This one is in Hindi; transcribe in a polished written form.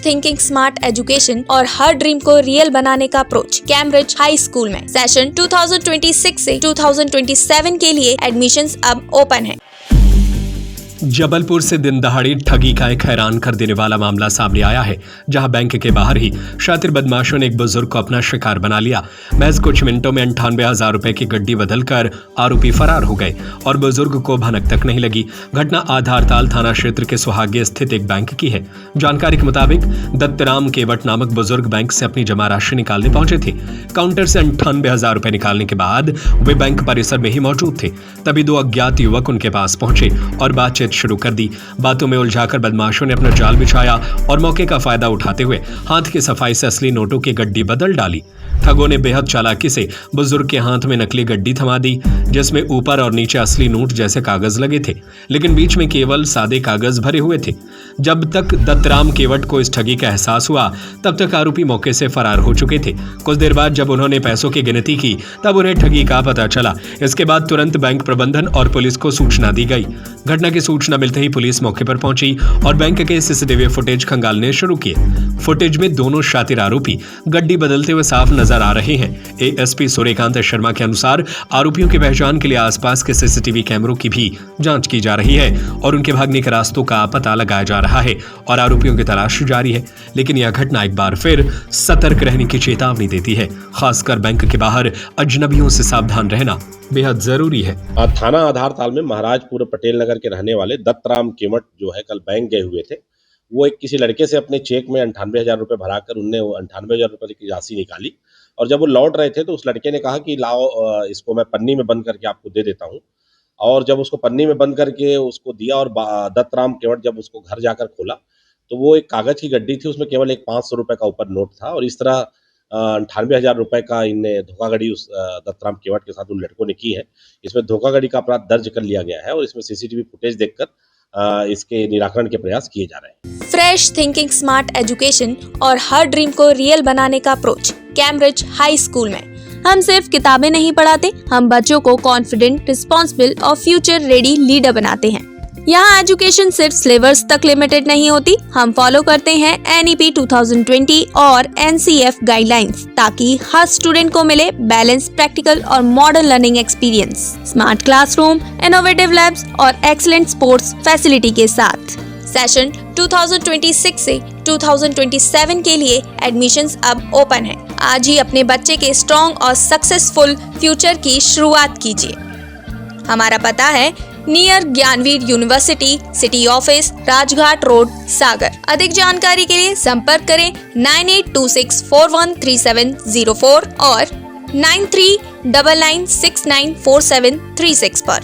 थिंकिंग स्मार्ट एजुकेशन और हर ड्रीम को रियल बनाने का अप्रोच कैम्ब्रिज हाई स्कूल में। सेशन 2026 से 2027 के लिए एडमिशंस अब ओपन है। जबलपुर से दिन दहाड़ी ठगी का एक हैरान कर देने वाला मामला सामने आया है, जहां बैंक के बाहर ही शातिर बदमाशों ने एक बुजुर्ग को अपना शिकार बना लिया। महज कुछ मिनटों में 98,000 रुपए की गड्डी बदलकर आरोपी फरार हो गए और बुजुर्ग को भनक तक नहीं लगी। घटना आधारताल थाना क्षेत्र के सुहागे स्थित एक बैंक की है। जानकारी के मुताबिक दत्तराम केवट नामक बुजुर्ग बैंक से अपनी जमा राशि निकालने पहुंचे थे। काउंटर से 98,000 रुपए निकालने के बाद वे बैंक परिसर में ही मौजूद थे। तभी दो अज्ञात युवक उनके पास पहुंचे और बातचीत शुरू कर दी। बातों में उलझाकर बदमाशों ने अपना जाल बिछाया और मौके का फायदा उठाते हुए हाथ की सफाई से असली नोटों की गड्डी बदल डाली। ठगों ने बेहद चालाकी से बुजुर्ग के हाथ में नकली गड्डी थमा दी, जिसमें ऊपर और नीचे असली नोट जैसे कागज लगे थे, लेकिन बीच में केवल सादे कागज भरे हुए थे। जब तक दत्तराम केवट को इस ठगी का एहसास हुआ, तब तक आरोपी मौके से फरार हो चुके थे। कुछ देर बाद जब उन्होंने पैसों की गिनती की, तब उन्हें ठगी का पता चला। इसके बाद तुरंत बैंक प्रबंधन और पुलिस को सूचना दी गई। घटना की सूचना मिलते ही पुलिस मौके पर पहुंची और बैंक के सीसीटीवी फुटेज खंगालने शुरू किए। फुटेज में दोनों शातिर आरोपी गड्डी बदलते हुए साफ नजर आ रहे हैं। एएसपी सूर्यकांत शर्मा के अनुसार आरोपियों की पहचान के लिए आसपास के सीसीटीवी कैमरों की भी जांच की जा रही है और उनके भागने के रास्तों का पता लगाया जा रहा है और आरोपियों की तलाश जारी है। लेकिन यह घटना एक बार फिर सतर्क रहने की चेतावनी देती है। खासकर बैंक के बाहर अजनबियों से सावधान रहना बेहद जरूरी है। थाना आधारताल में महाराजपुर पटेल नगर के रहने वाले दत्तराम केवट जो है कल बैंक गए हुए थे। वो एक किसी लड़के से अपने चेक में 98,000 रुपये भराकर उनने 98,000 रुपये की राशि निकाली और जब वो लौट रहे थे तो उस लड़के ने कहा कि लाओ इसको मैं पन्नी में बंद करके आपको दे देता हूँ। और जब उसको पन्नी में बंद करके उसको दिया और दत्तराम केवट जब उसको घर जाकर खोला तो वो एक कागज़ की गड्डी थी, उसमें केवल एक 500 रुपये का ऊपर नोट था और इस तरह 98,000 रुपये का इनने धोखाधड़ी उस दत्तराम केवट के साथ उन लड़कों ने की है। इसमें धोखाधड़ी का अपराध दर्ज कर लिया गया है और इसमें सीसीटीवी फुटेज देखकर इसके निराकरण के प्रयास किए जा रहे हैं। फ्रेश थिंकिंग स्मार्ट एजुकेशन और हर ड्रीम को रियल बनाने का अप्रोच कैम्ब्रिज हाई स्कूल में। हम सिर्फ किताबें नहीं पढ़ाते, हम बच्चों को कॉन्फिडेंट, रिस्पॉन्सिबल और फ्यूचर रेडी लीडर बनाते हैं। यहाँ एजुकेशन सिर्फ सिलेबस तक लिमिटेड नहीं होती, हम फॉलो करते हैं NEP 2020 और NCF गाइडलाइंस ताकि हर स्टूडेंट को मिले बैलेंस, प्रैक्टिकल और modern learning experience, smart classroom, innovative labs और एक्सीलेंट स्पोर्ट्स फैसिलिटी के साथ। सेशन 2026 से 2027 के लिए एडमिशंस अब ओपन है। आज ही अपने बच्चे के स्ट्रॉन्ग और सक्सेसफुल फ्यूचर की शुरुआत कीजिए। हमारा पता है near Gyanveer university, city office, Rajghat road, Sagar. अधिक जानकारी के लिए संपर्क करें 9826413704 और 9399694736 पर।